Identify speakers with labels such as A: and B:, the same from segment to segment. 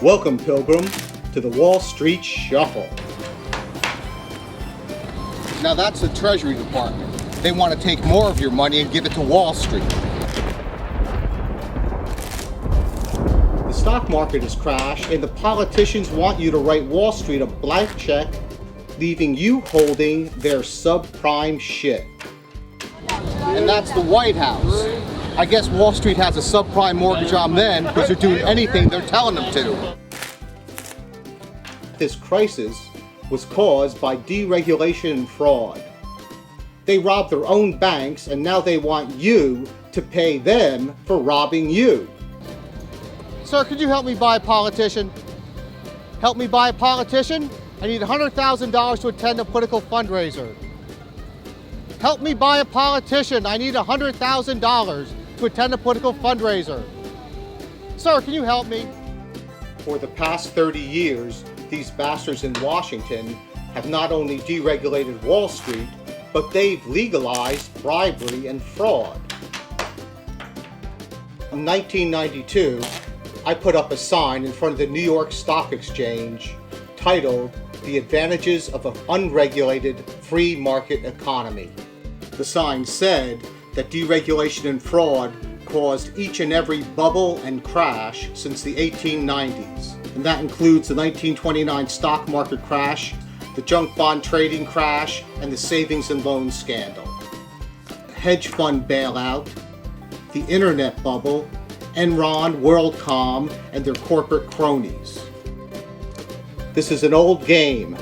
A: Welcome, Pilgrim, to the Wall Street Shuffle.
B: Now that's the Treasury Department. They want to take more of your money and give it to Wall Street.
A: The stock market has crashed, and the politicians want you to write Wall Street a blank check, leaving you holding their subprime shit.
B: And that's the White House. I guess Wall Street has a subprime mortgage on them because they're doing anything they're telling them to.
A: This crisis was caused by deregulation and fraud. They robbed their own banks, and now they want you to pay them for robbing you.
B: Sir, could you help me buy a politician? Help me buy a politician? I need $100,000 to attend a political fundraiser. Help me buy a politician. I need $100,000 to attend a political fundraiser. Sir, can you help me?
A: For the past 30 years, these bastards in Washington have not only deregulated Wall Street, but they've legalized bribery and fraud. In 1992, I put up a sign in front of the New York Stock Exchange titled, "The Advantages of an Unregulated Free Market Economy." The sign said that deregulation and fraud caused each and every bubble and crash since the 1890s. And that includes the 1929 stock market crash, the junk bond trading crash, and the savings and loan scandal. The hedge fund bailout, the internet bubble, Enron, WorldCom, and their corporate cronies. This is an old game.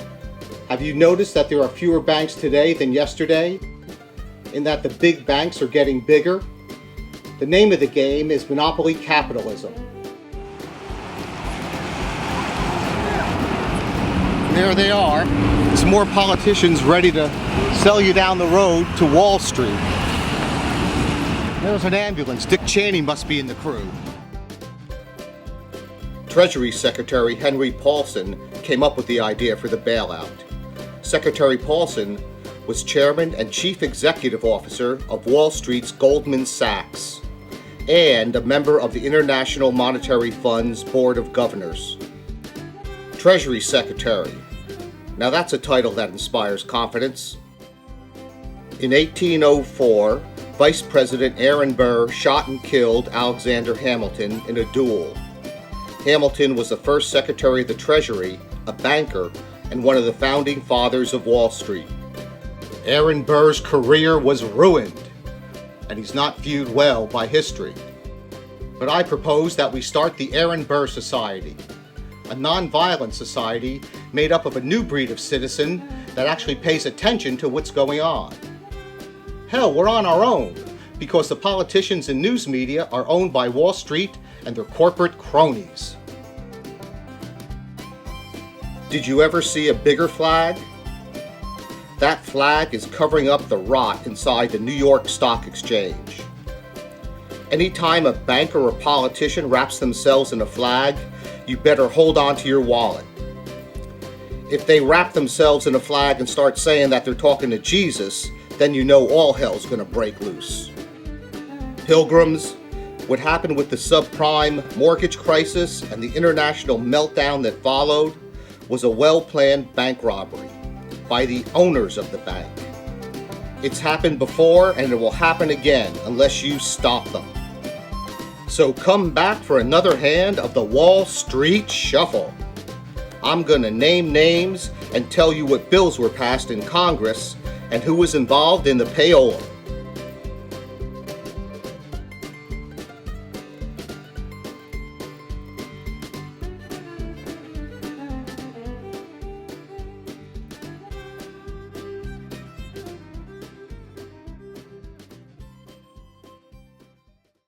A: Have you noticed that there are fewer banks today than yesterday? In that the big banks are getting bigger? The name of the game is monopoly capitalism.
B: There they are. Some more politicians ready to sell you down the road to Wall Street. There's an ambulance. Dick Cheney must be in the crew.
A: Treasury Secretary Henry Paulson came up with the idea for the bailout. Secretary Paulson was chairman and chief executive officer of Wall Street's Goldman Sachs and a member of the International Monetary Fund's Board of Governors. Treasury Secretary. Now that's a title that inspires confidence. In 1804, Vice President Aaron Burr shot and killed Alexander Hamilton in a duel. Hamilton was the first Secretary of the Treasury, a banker, and one of the founding fathers of Wall Street. Aaron Burr's career was ruined, and he's not viewed well by history. But I propose that we start the Aaron Burr Society, a non-violent society made up of a new breed of citizen that actually pays attention to what's going on. Hell, we're on our own, because the politicians and news media are owned by Wall Street and their corporate cronies. Did you ever see a bigger flag? That flag is covering up the rot inside the New York Stock Exchange. Anytime a banker or politician wraps themselves in a flag, you better hold on to your wallet. If they wrap themselves in a flag and start saying that they're talking to Jesus, then you know all hell's gonna break loose. Pilgrims, what happened with the Sub-Prime Mortgage Crisis and the International Meltdown that followed was a well-planned bank robbery by the owners of the bank. It's happened before and it will happen again unless you stop them. So come back for another hand of the Wall Street Shuffle. I'm gonna name names and tell you what bills were passed in Congress and who was involved in the payola.